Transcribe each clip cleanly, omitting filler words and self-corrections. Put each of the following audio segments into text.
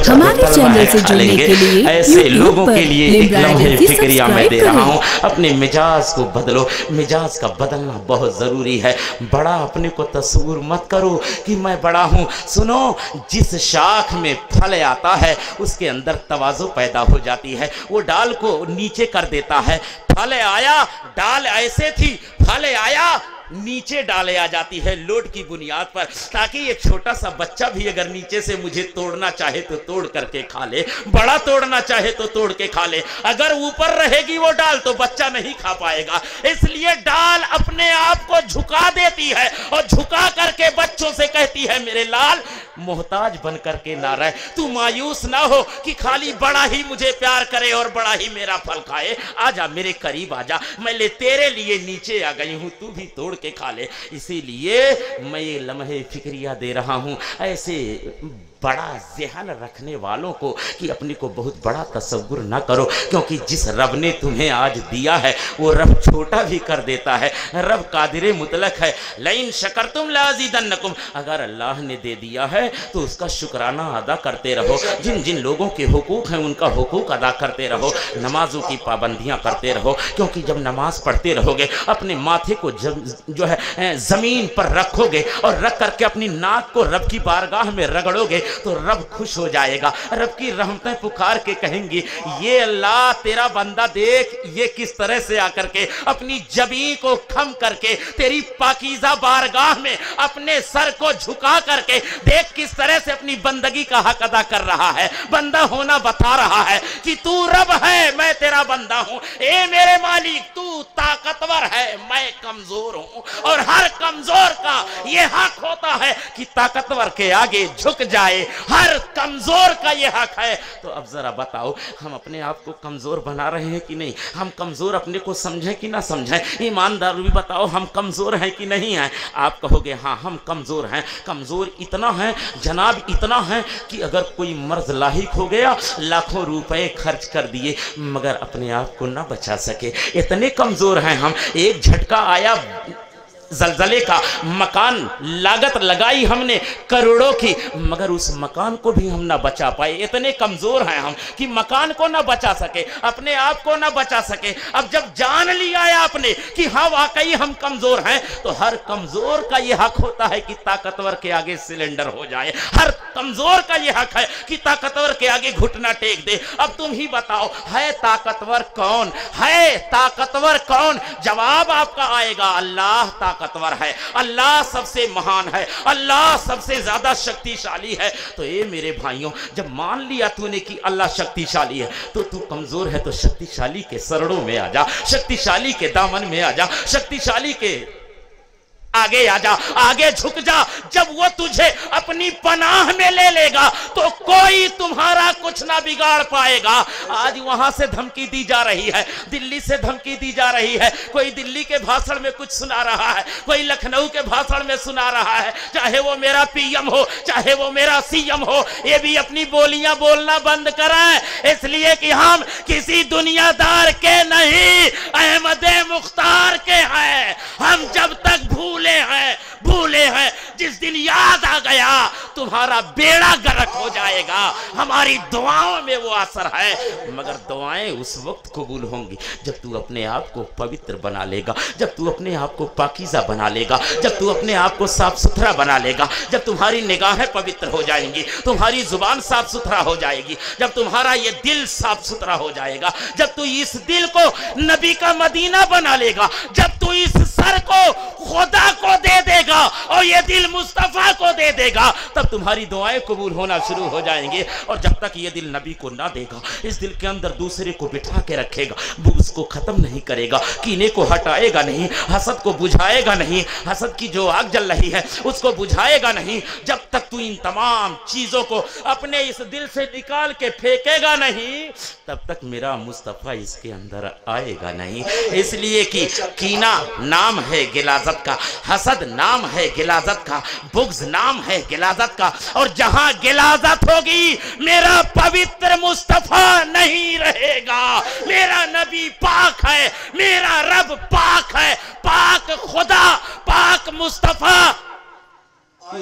हमारे चैनल से जुड़ने के लिए ऐसे लोगों के लिए एक लम्हे फिक्रिया मैं दे रहा हूँ। अपने मिजाज को बदलो, मिजाज का बदलना बहुत ज़रूरी है। बड़ा अपने को तस्वुर मत करो कि मैं बड़ा हूँ। सुनो, जिस शाख में फल आता है उसके अंदर तवाज़ु पैदा हो जाती है, वो डाल को नीचे कर देता है। फल आया, डाल ऐसे थी, फल आया, नीचे डाले आ जाती है लोड की बुनियाद पर, ताकि ये छोटा सा बच्चा भी अगर नीचे से मुझे तोड़ना चाहे तो तोड़ करके खा ले, बड़ा तोड़ना चाहे तो तोड़ के खा ले। अगर ऊपर रहेगी वो डाल तो बच्चा नहीं खा पाएगा। इसलिए डाल अपने आप को झुका देती है और झुका करके बच्चों से कहती है मेरे लाल मोहताज बन करके ना रहे, तू मायूस ना हो कि खाली बड़ा ही मुझे प्यार करे और बड़ा ही मेरा फल खाए। आजा मेरे करीब आजा, मैं ले तेरे लिए नीचे आ गई हूँ, तू भी तोड़ के खा ले। इसीलिए मैं ये लम्हे फिक्रिया दे रहा हूँ ऐसे बड़ा ज़हन रखने वालों को कि अपने को बहुत बड़ा तसव्वुर ना करो, क्योंकि जिस रब ने तुम्हें आज दिया है वो रब छोटा भी कर देता है। रब कादिर मुतलक है। लइन शकरतुम लाज़ीदन्नकुम, अगर अल्लाह ने दे दिया है तो उसका शुक्राना अदा करते रहो। जिन जिन लोगों के हुकूक हैं उनका हुकूक अदा करते रहो। नमाजों की पाबंदियाँ करते रहो, क्योंकि जब नमाज पढ़ते रहोगे अपने माथे को जो है ज़मीन पर रखोगे और रख करके अपनी नाक को रब की बारगाह में रगड़ोगे तो रब खुश हो जाएगा। रब की रहमतें पुकार के कहेंगी ये अल्लाह तेरा बंदा देख ये किस तरह से आकर के अपनी जबी को खम करके तेरी पाकीज़ा बारगाह में अपने सर को झुका करके देख किस तरह से अपनी बंदगी का हक अदा कर रहा है। बंदा होना बता रहा है कि तू रब है, मैं तेरा बंदा हूं। ए मेरे मालिक, तू ताकतवर है, मैं कमजोर हूं। और हर कमजोर का ये हक होता है कि ताकतवर के आगे झुक जाए। हर कमजोर का ये हक है। तो अब जरा बताओ, हम अपने आप को कमजोर बना रहे हैं कि नहीं? हम कमजोर अपने को समझें कि ना समझें? ईमानदार भी बताओ, हम कमजोर हैं कि नहीं हैं? आप कहोगे हाँ हम कमजोर हैं। कमजोर इतना है जनाब, इतना है कि अगर कोई मर्ज लाहिक हो गया लाखों रुपए खर्च कर दिए मगर अपने आप को ना बचा सके। इतने कमजोर हैं हम। एक झटका आया ज़लज़ले का, मकान लागत लगाई हमने करोड़ों की मगर उस मकान को भी हम ना बचा पाए। इतने कमज़ोर हैं हम कि मकान को ना बचा सके, अपने आप को ना बचा सके। अब जब जान लिया है आपने कि हाँ वाकई हम कमज़ोर हैं, तो हर कमज़ोर का ये हक होता है कि ताकतवर के आगे सिलेंडर हो जाए। हर कमज़ोर का ये हक है कि ताकतवर के आगे घुटना टेक दे। अब तुम ही बताओ, है ताकतवर कौन? है ताकतवर कौन? जवाब आपका आएगा अल्लाह ताकतवर है। अल्लाह सबसे महान है, अल्लाह सबसे ज्यादा शक्तिशाली है। तो ये मेरे भाइयों, जब मान लिया तूने कि अल्लाह शक्तिशाली है तो तू कमजोर है तो शक्तिशाली के सरड़ों में आ जा, शक्तिशाली के दामन में आ जा, शक्तिशाली के आगे आ जा, आगे झुक जा। जब वो तुझे अपनी पनाह में ले लेगा तो कोई तुम्हारा कुछ ना बिगाड़ पाएगा। आज वहां से धमकी दी जा रही है, दिल्ली से धमकी दी जा रही है। कोई दिल्ली के भाषण में कुछ सुना रहा है, कोई लखनऊ के भाषण में सुना रहा है। चाहे वो मेरा पीएम हो, चाहे वो मेरा सीएम हो, ये भी अपनी बोलियां बोलना बंद कराएं, इसलिए कि हम किसी दुनियादार के नहीं, अहमद मुख्तार के हैं। हम जब तक भूले हैं, जिस दिन याद आ गया तुम्हारा बेड़ा गर्क हो जाएगा। हमारी दुआओं में वो असर है, मगर दुआएं उस वक्त कबूल होंगी जब तू अपने आप को पवित्र बना लेगा, जब तू अपने आप को पाकीज़ा बना लेगा, जब तू अपने आप को साफ सुथरा बना लेगा, जब तुम्हारी निगाहें पवित्र हो जाएंगी, तुम्हारी जुबान साफ सुथरा हो जाएगी, जब तुम्हारा ये दिल साफ सुथरा हो जाएगा, जब तू इस दिल को नबी का मदीना बना लेगा, जब तू इस सर को खुदा को दे देगा और ये दिल मुस्तफा को दे देगा, तब तुम्हारी दुआएं कबूल होना शुरू हो जाएंगे। और जब तक ये दिल नबी को ना देगा, इस दिल के अंदर दूसरे को बिठा के रखेगा, बुग़्ज़ को खत्म नहीं करेगा, कीने को हटाएगा नहीं, हसद को बुझाएगा नहीं, हसद की जो आग जल रही है उसको बुझाएगा नहीं, जब तक तू इन तमाम चीजों को अपने इस दिल से निकाल के फेंकेगा नहीं, तब तक मेरा मुस्तफा इसके अंदर आएगा नहीं। इसलिए कि कीना नाम है गिलाजत का, हसद नाम है गिलाजत का, बुग़्ज़ नाम है गिलाजत का। और जहां गिलाजत होगी मेरा पवित्र मुस्तफा नहीं रहेगा। मेरा नबी पाक है, मेरा रब पाक है, पाक खुदा, पाक मुस्तफा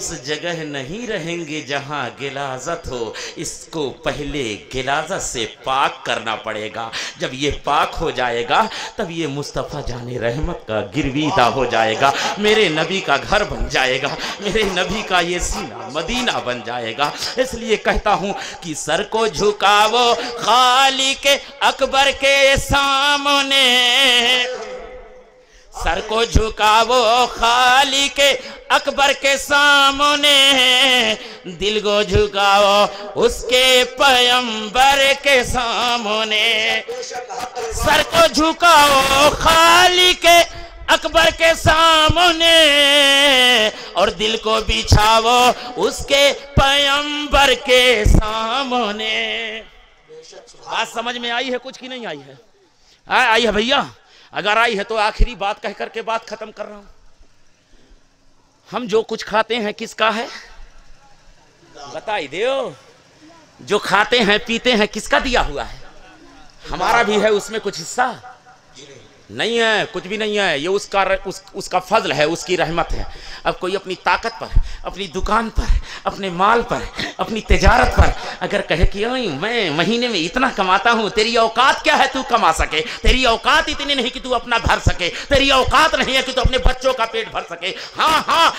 उस जगह नहीं रहेंगे जहां गिलाज़त हो। इसको पहले गिलाज़त से पाक करना पड़ेगा। जब ये पाक हो जाएगा तब ये मुस्तफ़ा जाने रहमत का गिरवीदा हो जाएगा, मेरे नबी का घर बन जाएगा, मेरे नबी का ये सीना मदीना बन जाएगा। इसलिए कहता हूँ कि सर को झुकाओ खालिक अकबर के सामने, सर को झुकाओ खालिक अकबर के सामने, दिल को झुकाओ उसके पैगंबर के सामने। सर को झुकाओ खालिक अकबर के सामने और दिल को बिछाओ उसके पैगंबर के सामने। बात समझ में आई है कुछ की नहीं आई है? आई है भैया? अगर आई है तो आखिरी बात कह करके बात खत्म कर रहा हूं। हम जो कुछ खाते हैं किसका है? बताई दो। जो खाते हैं पीते हैं किसका दिया हुआ है? हमारा भी है, उसमें कुछ हिस्सा नहीं है, कुछ भी नहीं है। ये उसका फजल है, उसकी रहमत है। अब कोई अपनी ताकत पर, अपनी दुकान पर, अपने माल पर, अपनी तिजारत पर अगर कहे कि मैं महीने में इतना कमाता हूँ, तेरी औकात क्या है तू कमा सके? तेरी औकात इतनी नहीं कि तू अपना भर सके, तेरी औकात नहीं है कि तू अपने बच्चों का पेट भर सके। हाँ हाँ,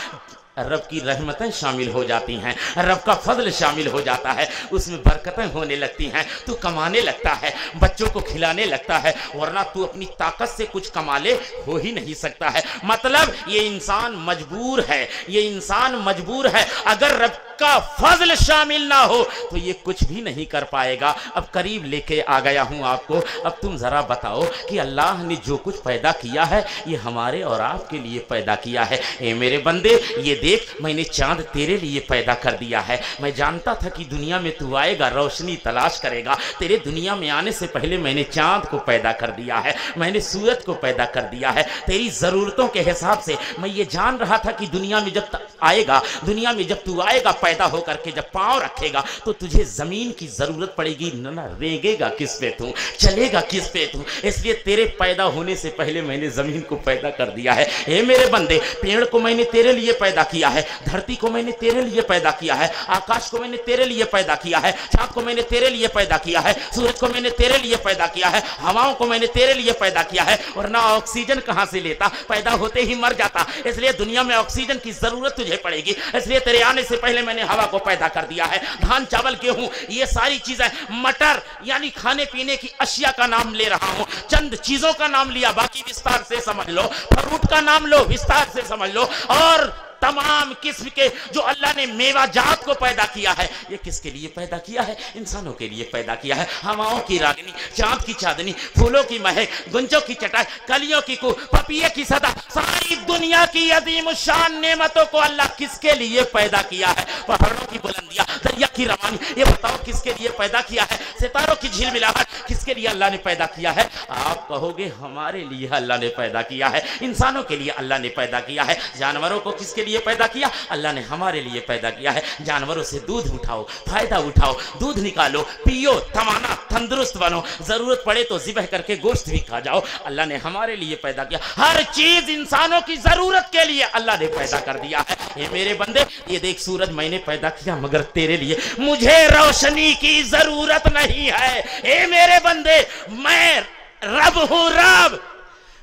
रब की रहमतें शामिल हो जाती हैं, रब का फजल शामिल हो जाता है, उसमें बरकतें होने लगती हैं, तू कमाने लगता है, बच्चों को खिलाने लगता है, वरना तू अपनी ताकत से कुछ कमा ले हो ही नहीं सकता है। मतलब ये इंसान मजबूर है, ये इंसान मजबूर है। अगर रब का फजल शामिल ना हो तो ये कुछ भी नहीं कर पाएगा। अब करीब लेके आ गया हूँ आपको। अब तुम जरा बताओ कि अल्लाह ने जो कुछ पैदा किया है ये हमारे और आपके लिए पैदा किया है। ए मेरे बंदे, ये देख, मैंने चांद तेरे लिए पैदा कर दिया है। मैं जानता था कि दुनिया में तू आएगा, रोशनी तलाश करेगा। तेरे दुनिया में आने से पहले मैंने चांद को पैदा कर दिया है, मैंने सूरज को पैदा कर दिया है। तेरी ज़रूरतों के हिसाब से मैं ये जान रहा था कि दुनिया में जब आएगा, दुनिया में जब तू आएगा पैदा होकर के, जब पाँव रखेगा तो तुझे ज़मीन की ज़रूरत पड़ेगी। ना रेंगेगा किस पे तू, चलेगा किस पे तू। इसलिए तेरे पैदा होने से पहले मैंने ज़मीन को पैदा कर दिया है। ए मेरे बंदे, पेड़ को मैंने तेरे लिए पैदा किया है, धरती को मैंने तेरे लिए पैदा किया है, आकाश को मैंने तेरे लिए पैदा किया है, चाँद को मैंने तेरे लिए पैदा किया है, सूरज को मैंने तेरे लिए पैदा किया है, हवाओं को मैंने तेरे लिए पैदा किया है। वरना ऑक्सीजन कहाँ से लेता, पैदा होते ही मर जाता। इसलिए दुनिया में ऑक्सीजन की जरूरत तुझे पड़ेगी। इसलिए तेरे आने से पहले मैंने हवा को पैदा कर दिया है। धान चावल गेहूं ये सारी चीजें, मटर यानी खाने पीने की अशिया का नाम ले रहा हूं, चंद चीजों का नाम लिया, बाकी विस्तार से समझ लो। फ्रूट का नाम लो, विस्तार से समझ लो। और तमाम किस्म के जो अल्लाह ने मेवा जात को पैदा किया है, ये किसके लिए पैदा किया है? इंसानों के लिए पैदा किया है। हवाओं की रागनी, चांद की चांदनी, फूलों की महक, गुंजों की चटाई, कलियों की कू, पपीहे की सदा, सारी दुनिया की अजीम शान नेमतों को अल्लाह किसके लिए पैदा किया है? पहाड़ों की बुलंदियां, दरिया की रवानी, ये बताओ किसके लिए पैदा किया है? सितारों की झिलमिलाहट किसके लिए अल्लाह ने पैदा किया है? आप कहोगे हमारे लिए अल्लाह ने पैदा किया है, इंसानों के लिए अल्लाह ने पैदा किया है। जानवरों को किसके लिए पैदा किया? अल्लाह ने हमारे लिए पैदा किया है। जानवरों से दूध उठाओ, फायदा उठाओ, दूध निकालो, पियो, तमाना, तंदुरुस्त बनो, जरूरत पड़े तो ज़िबह करके गोश्त भी खा जाओ। अल्लाह ने हमारे लिए पैदा किया। हर चीज इंसानों की जरूरत के लिए अल्लाह ने पैदा कर दिया है। ये मेरे बंदे, ये देख, सूरज मैंने पैदा किया मगर तेरे लिए, मुझे रोशनी की जरूरत नहीं है। ए मेरे बंदे, मैं रब हूं, रब,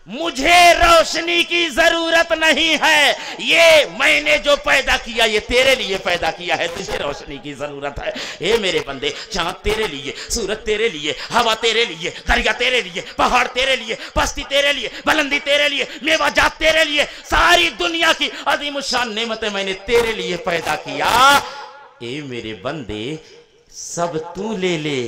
मुझे रोशनी की जरूरत नहीं है। ये मैंने जो पैदा किया ये तेरे लिए पैदा किया है, तुझे रोशनी की जरूरत है। ए मेरे बंदे, चांद तेरे लिए, सूरज तेरे लिए, हवा तेरे लिए, दरिया तेरे लिए, पहाड़ तेरे लिए, पस्ती तेरे लिए, बुलंदी तेरे लिए, मेवा जात तेरे लिए, सारी दुनिया की अजीम शान नेमतें मैंने तेरे लिए पैदा किया। ए मेरे बंदे, सब तू ले ले,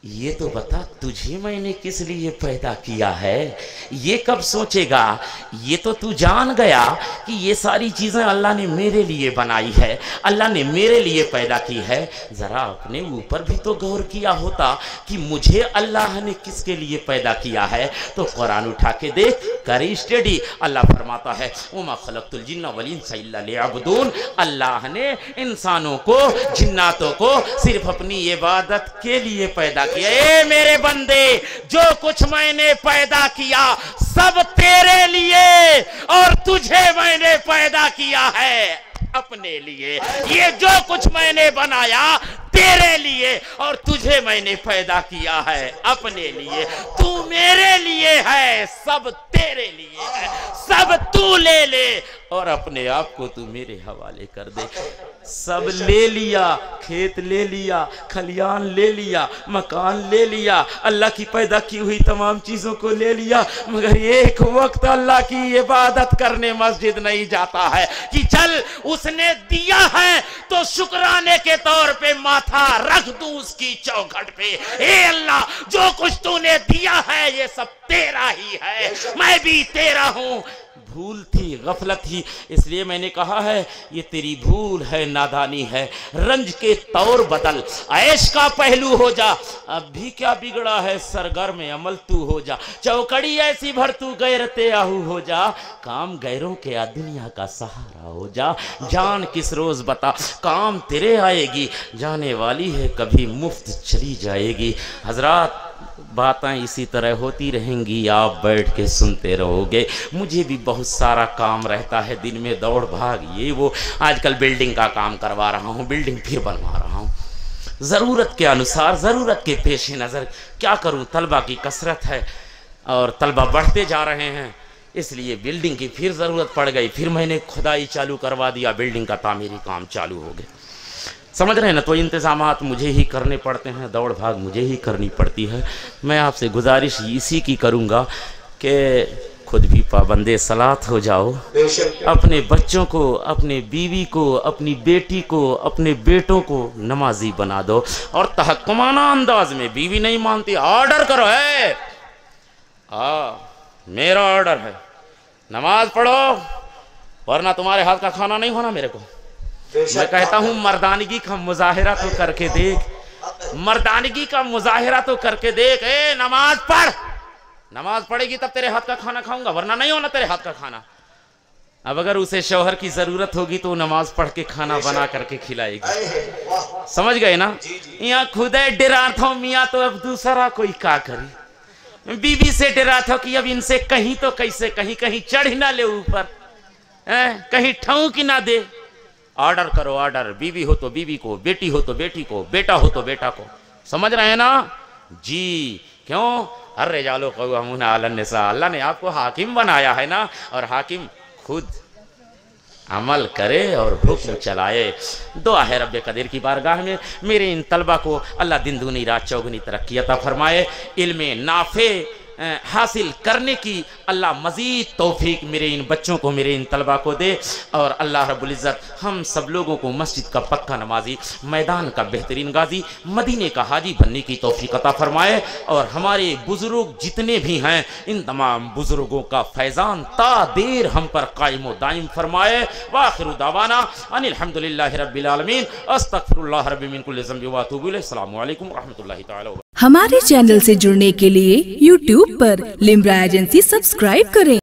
ये तो बता तुझे मैंने किस लिए पैदा किया है? ये कब सोचेगा? ये तो तू जान गया कि ये सारी चीज़ें अल्लाह ने मेरे लिए बनाई है, अल्लाह ने मेरे लिए पैदा की है। ज़रा अपने ऊपर भी तो गौर किया होता कि मुझे अल्लाह ने किसके लिए पैदा किया है। तो कुरान उठा के देख, कर स्टडी। अल्लाह फरमाता है, वमा खलक़तुल जिन्ना वल इंसा इल्ला लियअबुदून। अल्लाह ने इंसानों को, जिन्नातों को सिर्फ अपनी इबादत के लिए पैदा किया। ए मेरे बंदे, जो कुछ मैंने पैदा किया सब तेरे लिए और तुझे मैंने पैदा किया है। अपने लिए। ये जो कुछ मैंने बनाया तेरे लिए, और तुझे मैंने पैदा किया है अपने लिए। तू मेरे लिए है, सब तेरे लिए है, सब तू ले ले और अपने आप को तू मेरे हवाले कर दे। सब ले लिया, खेत ले लिया, खलियान ले लिया, मकान ले लिया, अल्लाह की पैदा की हुई तमाम चीजों को ले लिया, मगर एक वक्त अल्लाह की इबादत करने मस्जिद नहीं जाता है कि चल उसने दिया है तो शुक्राने के तौर पे माथा रख दूं उसकी चौखट पे। ए अल्लाह, जो कुछ तूने दिया है ये सब तेरा ही है, मैं भी तेरा हूं। भूल थी, गफलत थी, इसलिए मैंने कहा है ये तेरी भूल है, नादानी है। रंज के तौर बदल, ऐश का पहलू हो जा, अब भी क्या बिगड़ा है, सरगर्म अमल तू हो जा। चौकड़ी ऐसी भर तू गैरते आहू हो जा, काम गैरों के आ दुनिया का सहारा हो जा। जान किस रोज बता काम तेरे आएगी, जाने वाली है कभी मुफ्त चली जाएगी। हजरात, बातें इसी तरह होती रहेंगी, आप बैठ के सुनते रहोगे। मुझे भी बहुत सारा काम रहता है, दिन में दौड़ भाग ये वो। आजकल बिल्डिंग का काम करवा रहा हूँ, बिल्डिंग फिर बनवा रहा हूँ, ज़रूरत के अनुसार, ज़रूरत के पेश नज़र। क्या करूँ, तलबा की कसरत है और तलबा बढ़ते जा रहे हैं, इसलिए बिल्डिंग की फिर ज़रूरत पड़ गई। फिर मैंने खुदाई चालू करवा दिया, बिल्डिंग का तामीरी काम चालू हो गया। समझ रहे हैं ना, तो इंतज़ामात मुझे ही करने पड़ते हैं, दौड़ भाग मुझे ही करनी पड़ती है। मैं आपसे गुजारिश इसी की करूँगा कि खुद भी पाबंदे सलात हो जाओ, अपने बच्चों को, अपने बीवी को, अपनी बेटी को, अपने बेटों को नमाजी बना दो। और तहक्कुमाना अंदाज में, बीवी नहीं मानती, ऑर्डर करो है, मेरा ऑर्डर है, नमाज पढ़ो वरना तुम्हारे हाथ का खाना नहीं होना मेरे को। मैं कहता हूं मर्दानगी का मुजाहिरा तो करके देख, मर्दानगी का मुजाहिरा तो करके देख। ए नमाज पढ़, नमाज पढ़ेगी तब तेरे हाथ का खाना खाऊंगा, वरना नहीं होना तेरे हाथ का खाना। अब अगर उसे शौहर की जरूरत होगी तो नमाज पढ़ के खाना बना करके खिलाएगी। समझ गए ना, यहाँ खुद डरा था मियाँ, तो अब दूसरा कोई क्या करे। बीवी से डरा था कि अब इनसे कहीं तो कैसे, कहीं कहीं चढ़ ना ले ऊपर, कहीं ठऊं की ना दे। ऑर्डर करो ऑर्डर, बीवी हो तो बीवी को, बेटी हो तो बेटी को, बेटा हो तो बेटा को। समझ रहे हैं ना जी? क्यों? अर्रे जालो क़व्वामून अलन निसा, अल्लाह ने आपको हाकिम बनाया है ना, और हाकिम खुद अमल करे और हुक्म चलाए। दुआ है रब्बे कदीर की बारगाह में मेरे इन तलबा को अल्लाह दिन दूनी रात चौगुनी तरक्की अता फरमाए, इल्मे नाफे हासिल करने की अल्लाह मज़ीद तौफीक मेरे इन बच्चों को, मेरे इन तलबा को दे। और अल्लाह रब्बुल इज़्ज़त हम सब लोगों को मस्जिद का पक्का नमाजी, मैदान का बेहतरीन गाजी, मदीने का हाजी बनने की तौफीक अता फरमाए। और हमारे बुज़ुर्ग जितने भी हैं, इन तमाम बुज़ुर्गों का फैज़ान ता देर हम पर कायम व दायम फरमाए। वाखिरु दावाना अनिल हम्दुलिल्लाहि रब्बिल आलमीन, अस्तगफिरुल्लाह रब्बी मिन कुल्लि ज़ंबि व अतूबु इलैहि। अस्सलामु अलैकुम व रहमतुल्लाहि तआला। हमारे चैनल से जुड़ने के लिए YouTube पर लिम्रा एजेंसी सब्सक्राइब करें।